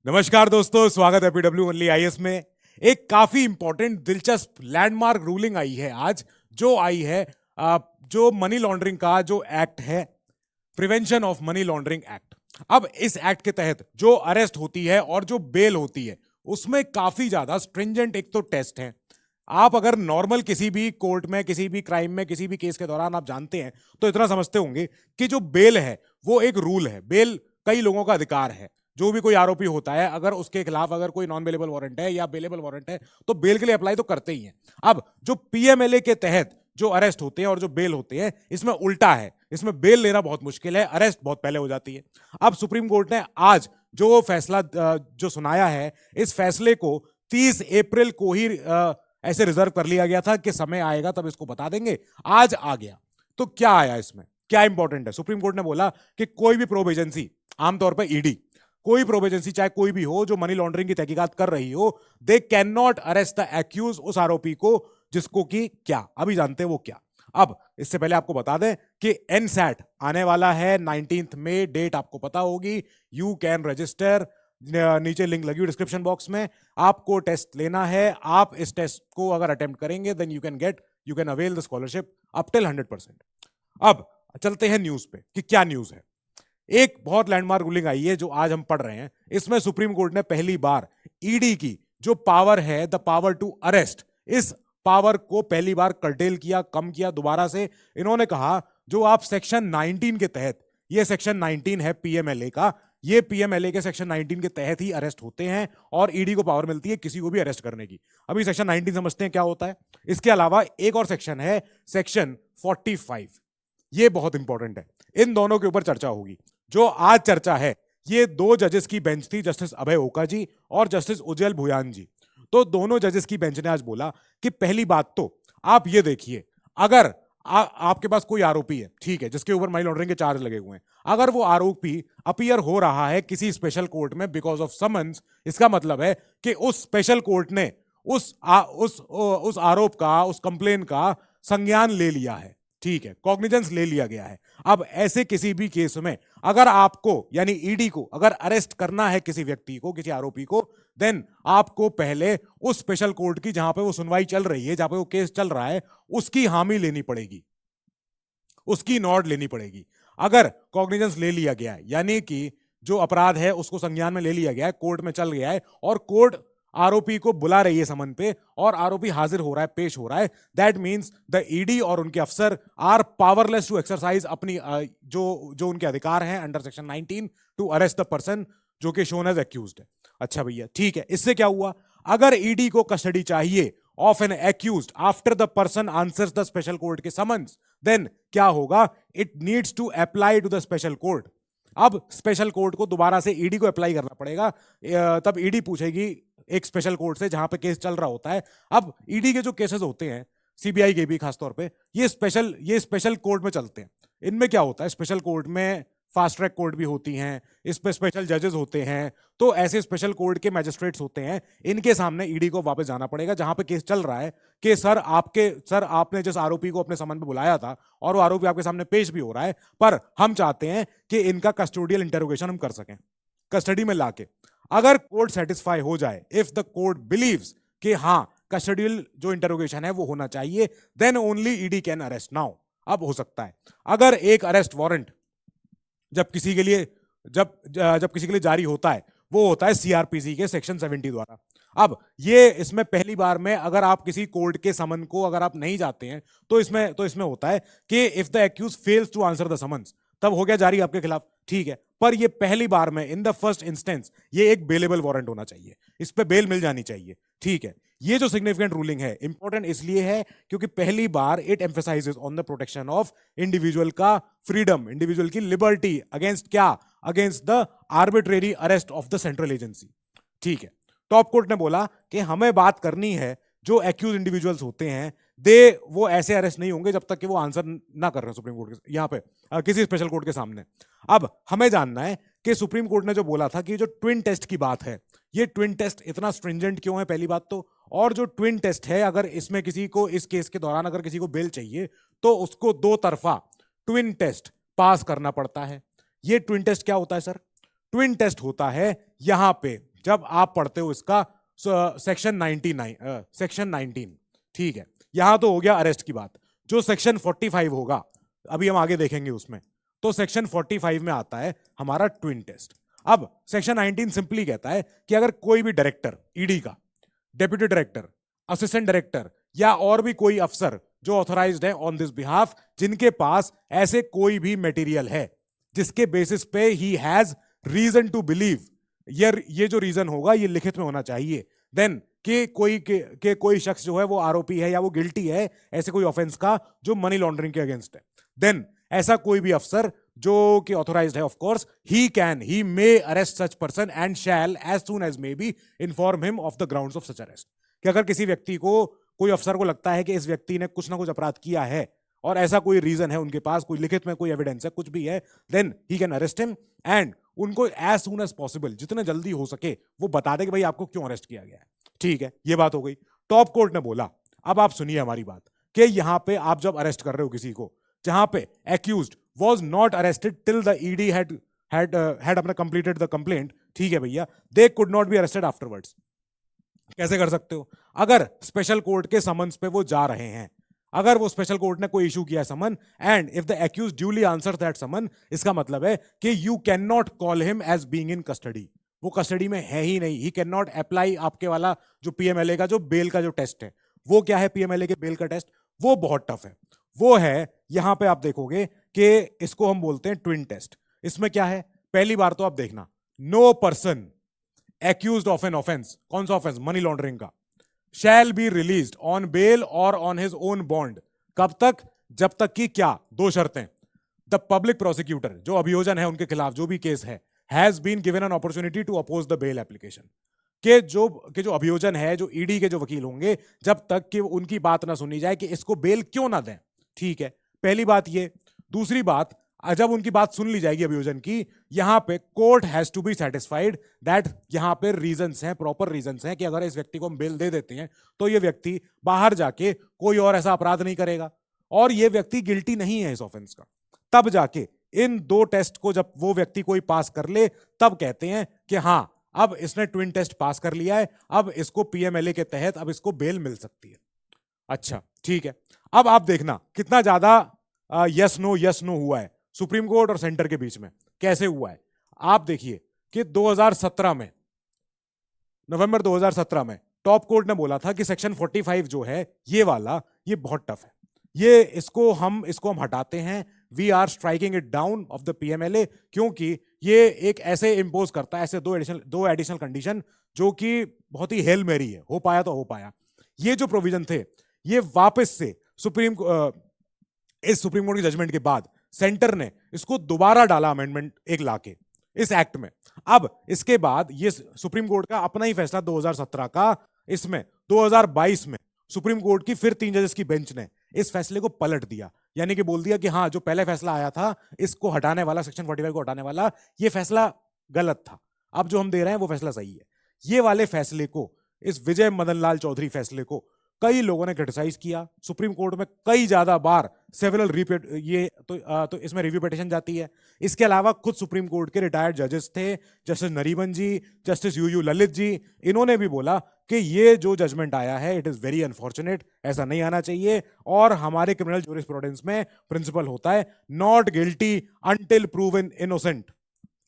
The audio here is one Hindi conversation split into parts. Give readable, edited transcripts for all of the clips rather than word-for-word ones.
नमस्कार दोस्तों, स्वागत है पीडब्ल्यू ओनली आईएएस में। एक काफी इंपॉर्टेंट दिलचस्प लैंडमार्क रूलिंग आई है आज, जो आई है जो मनी लॉन्ड्रिंग का जो एक्ट है, prevention of money laundering act. अब इस एक्ट के तहत जो अरेस्ट होती है और जो बेल होती है, उसमें काफी ज्यादा स्ट्रिंजेंट एक तो टेस्ट है। आप अगर नॉर्मल किसी भी कोर्ट में, किसी भी क्राइम में, किसी भी केस के दौरान आप जानते हैं तो इतना समझते होंगे कि जो बेल है वो एक रूल है। बेल कई लोगों का अधिकार है। जो भी कोई आरोपी होता है, अगर उसके खिलाफ अगर कोई नॉन बेलेबल वारंट है या बेलेबल वारंट है, तो बेल के लिए अप्लाई तो करते ही हैं। अब जो पीएमएलए के तहत जो अरेस्ट होते हैं और जो बेल होते हैं, इसमें उल्टा है। इसमें बेल लेना बहुत मुश्किल है, अरेस्ट बहुत पहले हो जाती है। अब सुप्रीम कोर्ट ने आज जो फैसला जो सुनाया है, इस फैसले को 30 अप्रैल को ही ऐसे रिजर्व कर लिया गया था कि समय आएगा तब इसको बता देंगे। आज आ गया। तो क्या आया इसमें, क्या इंपॉर्टेंट है? सुप्रीम कोर्ट ने बोला कि कोई भी प्रोब एजेंसी, आमतौर पर ईडी, कोई प्रोब एजेंसी चाहे कोई भी हो जो मनी लॉन्ड्रिंग की तहकीकात कर रही हो, they can not arrest the accuse, उस आरोपी को जिसको कि क्या अभी जानते हैं वो क्या। अब इससे पहले आपको बता दें कि एनसैट आने वाला है 19 मई, डेट आपको पता होगी। यू कैन रजिस्टर, नीचे लिंक लगी डिस्क्रिप्शन बॉक्स में। आपको टेस्ट लेना है। आप इस टेस्ट को अगर अटेम्प्ट करेंगे then you can avail the scholarship up till 100%। अब चलते हैं न्यूज पे कि क्या न्यूज है। एक बहुत लैंडमार्क रूलिंग आई है जो आज हम पढ़ रहे हैं। इसमें सुप्रीम कोर्ट ने पहली बार ईडी की जो पावर है, द पावर टू अरेस्ट, इस पावर को पहली बार कर्टेल किया, कम किया दोबारा से। इन्होंने कहा जो आप सेक्शन 19 के तहत, ये सेक्शन 19 है पीएमएलए का, ये पीएमएलए के सेक्शन 19 के तहत ही अरेस्ट होते हैं और ईडी को पावर मिलती है किसी को भी अरेस्ट करने की। अभी सेक्शन 19 समझते हैं क्या होता है। इसके अलावा एक और सेक्शन है, सेक्शन 45। ये बहुत इंपॉर्टेंट है। इन दोनों के ऊपर चर्चा होगी। जो आज चर्चा है, ये दो जजेस की बेंच थी, जस्टिस अभय ओका जी और जस्टिस उज्जैल भुयान जी। तो दोनों जजेस की बेंच ने आज बोला कि पहली बात तो आप ये देखिए, अगर आपके पास कोई आरोपी है, ठीक है, जिसके ऊपर मनी लॉन्ड्रिंग के चार्ज लगे हुए हैं, अगर वो आरोपी अपीयर हो रहा है किसी स्पेशल कोर्ट में बिकॉज ऑफ समन्स, इसका मतलब है कि उस स्पेशल कोर्ट ने उस आरोप का, उस कंप्लेन का संज्ञान ले लिया है, ठीक है, कॉग्निजेंस ले लिया गया है। अब ऐसे किसी भी केस में अगर आपको, यानी ईडी को, अगर अरेस्ट करना है किसी व्यक्ति को, किसी आरोपी को, देन आपको पहले उस स्पेशल कोर्ट की, जहां पे वो सुनवाई चल रही है, जहां पे वो केस चल रहा है, उसकी हामी लेनी पड़ेगी, उसकी नॉड लेनी पड़ेगी। अगर कॉग्निजेंस ले लिया गया है, यानी कि जो अपराध है उसको संज्ञान में ले लिया गया है, कोर्ट में चल गया है और कोर्ट आरोपी को बुला रही है समन पे और आरोपी हाजिर हो रहा है, पेश हो रहा है, दैट मींस द ईडी और उनके अफसर आर पावरलेस टू एक्सरसाइज अपनी जो उनके अधिकार हैं under section 19 to arrest the person जो कि शोन एज एक्यूज्ड है। अच्छा भैया, ठीक है, इससे क्या हुआ? अगर ईडी को कस्टडी चाहिए of an accused after the person answers the special court के समन्स, देन क्या होगा? It needs to apply to the special court. अब स्पेशल कोर्ट को दोबारा से ईडी को अप्लाई करना पड़ेगा। तब ईडी पूछेगी एक स्पेशल कोर्ट से जहां पे केस चल रहा होता है। अब ईडी के जो केसेस होते हैं, सीबीआई के भी खासतौर पे, ये स्पेशल कोर्ट में चलते हैं। इनमें क्या होता है, स्पेशल कोर्ट में फास्ट ट्रैक कोर्ट भी होती हैं, इस पे स्पेशल जजेस होते हैं। तो ऐसे स्पेशल कोर्ट के मैजिस्ट्रेट्स होते हैं, इनके सामने ईडी को वापस जाना पड़ेगा जहां पे केस चल रहा है कि सर आपने जिस आरोपी को अपने समन पे बुलाया था और वो आरोपी आपके सामने पेश भी हो रहा है, पर हम चाहते हैं कि इनका कस्टोडियल इंटेरोगेशन हम कर सकें, कस्टडी में लाके। अगर कोर्ट सेटिस्फाई हो जाए, इफ द कोर्ट बिलीव्स कि हाँ कस्टडियल जो इंटेरोगेशन है वो होना चाहिए, then only ED can arrest now. अब हो सकता है अगर एक अरेस्ट वारंट जब किसी के लिए जारी होता है, वो होता है सीआरपीसी के सेक्शन 70 द्वारा। अब ये इसमें पहली बार में अगर आप किसी कोर्ट के समन को अगर आप नहीं जाते हैं तो इसमें होता है कि if the accuse fails to answer the summons, तब हो गया जारी आपके खिलाफ, ठीक है। पर ये पहली बार में इन द फर्स्ट इंस्टेंस ये एक बेलेबल वारंट होना चाहिए, इस पे बेल मिल जानी चाहिए, ठीक है। ये जो सिग्निफिकेंट रूलिंग है, इंपॉर्टेंट इसलिए है क्योंकि पहली बार it emphasises on the protection of individual का फ्रीडम, इंडिविजुअल की लिबर्टी, अगेंस्ट क्या? Against the arbitrary arrest of the central agency, ठीक है। टॉप कोर्ट ने बोला कि हमें बात करनी है जो एक्यूज इंडिविजुअल्स होते हैं, वो ऐसे अरेस्ट नहीं होंगे जब तक कि वो आंसर ना कर रहे हैं सुप्रीम कोर्ट के, यहाँ पे किसी स्पेशल कोर्ट के सामने। अब हमें जानना है कि सुप्रीम कोर्ट ने जो बोला था कि जो ट्विन टेस्ट की बात है, ये ट्विन टेस्ट इतना स्ट्रिंजेंट क्यों है, पहली बात तो। और जो ट्विन टेस्ट है, अगर इसमें किसी को इस केस के दौरान अगर किसी को बेल चाहिए तो उसको दो तरफा ट्विन टेस्ट पास करना पड़ता है। ये ट्विन टेस्ट क्या होता है सर? ट्विन टेस्ट होता है यहां पे जब आप पढ़ते हो इसका सेक्शन 99, सेक्शन 19, ठीक है। यहां तो हो गया अरेस्ट की बात। जो सेक्शन 45 होगा, अभी हम आगे देखेंगे उसमें, तो सेक्शन 45 में आता है हमारा ट्विन टेस्ट। अब सेक्शन 19 सिंपली कहता है कि अगर कोई भी डायरेक्टर, ईडी का डेप्यूटी डायरेक्टर, असिस्टेंट डायरेक्टर या और भी कोई अफसर जो ऑथराइज्ड है ऑन दिस बिहाफ, जिनके पास ऐसे कोई भी मटेरियल है जिसके बेसिस पे ही हैज रीजन टू बिलीव, ये जो रीजन होगा ये लिखित में होना चाहिए, देन के कोई शख्स जो है वो आरोपी है या वो गिल्टी है ऐसे कोई ऑफेंस का जो मनी लॉन्ड्रिंग के अगेंस्ट है, देन ऐसा कोई भी अफसर जो कि ऑथराइज्ड है, of course, he may arrest such person and shall as soon as may be inform him of the grounds of such arrest. कि अगर किसी व्यक्ति को, कोई अफसर को लगता है कि इस व्यक्ति ने कुछ ना कुछ अपराध किया है और ऐसा कोई रीजन है उनके पास, कोई लिखित में कोई एविडेंस है, कुछ भी है, then he can arrest him and उनको एज सून एज पॉसिबल, जितने जल्दी हो सके वो बता दे कि भाई आपको क्यों अरेस्ट किया गया है। ठीक है, ये बात हो गई। टॉप कोर्ट ने बोला, अब आप सुनिए हमारी बात, कि यहां पे आप जब अरेस्ट कर रहे हो किसी को, जहां पे accused was not arrested till the ED had अपना कंप्लीटेड द कंप्लेंट, ठीक है भैया, they could not be arrested afterwards. कैसे कर सकते हो? अगर स्पेशल कोर्ट के समन्स पे वो जा रहे हैं, अगर वो स्पेशल कोर्ट ने कोई इशू किया summon and if the accused duly answer that summon, इसका मतलब है कि you can not call him as being in custody, वो कस्टडी में है ही नहीं, ही कैन नॉट अप्लाई आपके वाला जो पीएमएलए का जो बेल का जो टेस्ट है, वो क्या है पीएमएलए के बेल का टेस्ट, वो बहुत टफ है। वो है, यहां पे आप देखोगे कि इसको हम बोलते हैं ट्विन टेस्ट। इसमें क्या है, पहली बार तो आप देखना, no person accused of an offence, कौन सा ऑफेंस, मनी लॉन्ड्रिंग का, shall be released on bail और ऑन हिज ओन बॉन्ड। कब तक? जब तक कि क्या, दो शर्तें, द पब्लिक प्रोसिक्यूटर, जो अभियोजन है उनके खिलाफ जो भी केस है, has been given an opportunity to oppose the bail application, के जो अभियोजन है, जो ईडी के जो वकील होंगे, जब तक कि उनकी बात ना सुनी जाए कि इसको बेल क्यों ना दें। ठीक है, पहली बात ये। दूसरी बात, जब उनकी बात सुन ली जाएगी अभियोजन की, यहां पे court has to be satisfied that यहां पे रीजंस हैं, प्रॉपर रीजंस हैं कि अगर इस व्यक्ति को हम बेल दे देते हैं तो ये व्यक्ति बाहर जाके कोई और ऐसा अपराध नहीं करेगा और ये व्यक्ति गिल्टी नहीं है इस ऑफेंस का। तब जाके इन दो टेस्ट को जब वो व्यक्ति कोई पास कर ले, तब कहते हैं कि हां, अब इसने ट्विन टेस्ट पास कर लिया है, अब इसको पीएमएलए के तहत अब इसको बेल मिल सकती है। अच्छा, ठीक है। अब आप देखना कितना ज्यादा यस नो हुआ है सुप्रीम कोर्ट और सेंटर के बीच में। कैसे हुआ है आप देखिए कि 2017 में, नवंबर 2017 में टॉप कोर्ट ने बोला था कि सेक्शन 45 जो है ये वाला, ये बहुत टफ है, ये इसको हम हटाते हैं, we are striking it down of the PMLA, क्योंकि ये एक ऐसे इंपोज करता है, ऐसे दो एडिशनल कंडीशन जो कि बहुत ही हेल मेरी है, हो पाया तो हो पाया। ये जो प्रोविजन थे ये वापस से इस सुप्रीम कोर्ट की जजमेंट के बाद सेंटर ने इसको दोबारा डाला अमेंडमेंट एक लाके इस एक्ट में। अब इसके बाद ये सुप्रीम कोर्ट का अपना ही फैसला 2017 का, इसमें 2022 में सुप्रीम कोर्ट की फिर 3 जजेस की बेंच ने इस फैसले को पलट दिया, यानी कि बोल दिया कि हाँ, जो पहले फैसला आया था इसको हटाने वाला, सेक्शन 45 को हटाने वाला, ये फैसला गलत था, अब जो हम दे रहे हैं वो फैसला सही है। ये वाले फैसले को, इस विजय मदन लाल चौधरी फैसले को कई लोगों ने क्रिटिसाइज किया, सुप्रीम कोर्ट में कई ज्यादा बार सेवरल तो इसमें रिव्यू पिटीशन जाती है। इसके अलावा खुद सुप्रीम कोर्ट के रिटायर्ड जजेस थे, justice Nariman ji, justice U Lalit ji, इन्होंने भी बोला कि ये जो जजमेंट आया है इट इज वेरी अनफॉर्चुनेट, ऐसा नहीं आना चाहिए। और हमारे क्रिमिनल जूरिस्प्रूडेंस में प्रिंसिपल होता है not guilty until proven innocent.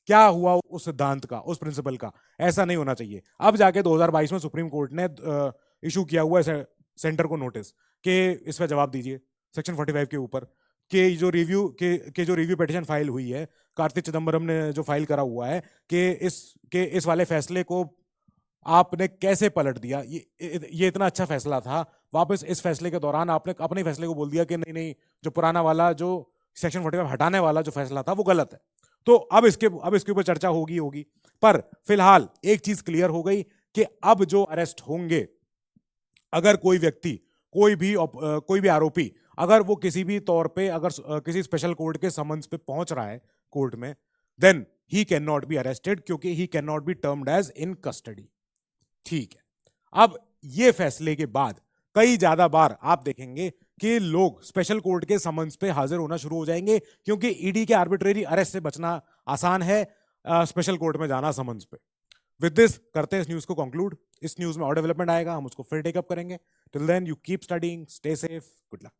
क्या हुआ उस सिद्धांत का, उस प्रिंसिपल का, ऐसा नहीं होना चाहिए। अब जाके 2022 में सुप्रीम कोर्ट ने इशू किया हुआ है सेंटर को नोटिस कि इस पर जवाब दीजिए सेक्शन 45 के ऊपर, कि जो रिव्यू पिटीशन फाइल हुई है, कार्तिक चिदम्बरम ने जो फाइल करा हुआ है कि इस वाले फैसले को आपने कैसे पलट दिया, ये इतना अच्छा फैसला था, वापस इस फैसले के दौरान आपने अपने फैसले को बोल दिया कि नहीं, जो पुराना वाला जो सेक्शन 45 हटाने वाला जो फैसला था वो गलत है। तो अब इसके ऊपर चर्चा होगी, पर फिलहाल एक चीज क्लियर हो गई कि अब जो अरेस्ट होंगे, अगर कोई व्यक्ति, कोई भी आरोपी, अगर वो किसी भी तौर पे अगर किसी स्पेशल कोर्ट के समन्स पे पहुंच रहा है कोर्ट में, then he can not be arrested, क्योंकि he can not be termed as in custody. ठीक है, अब ये फैसले के बाद कई ज्यादा बार आप देखेंगे कि लोग स्पेशल कोर्ट के समन्स पे हाजिर होना शुरू हो जाएंगे, क्योंकि ईडी के आर्बिट्रेरी अरेस्ट से बचना आसान है, स्पेशल कोर्ट में जाना समन्स पे। विद दिस करते हैं इस न्यूज को कंक्लूड। इस न्यूज में और डेवलपमेंट आएगा, हम उसको फिर टेकअप करेंगे। Till then you keep studying, stay safe, good luck.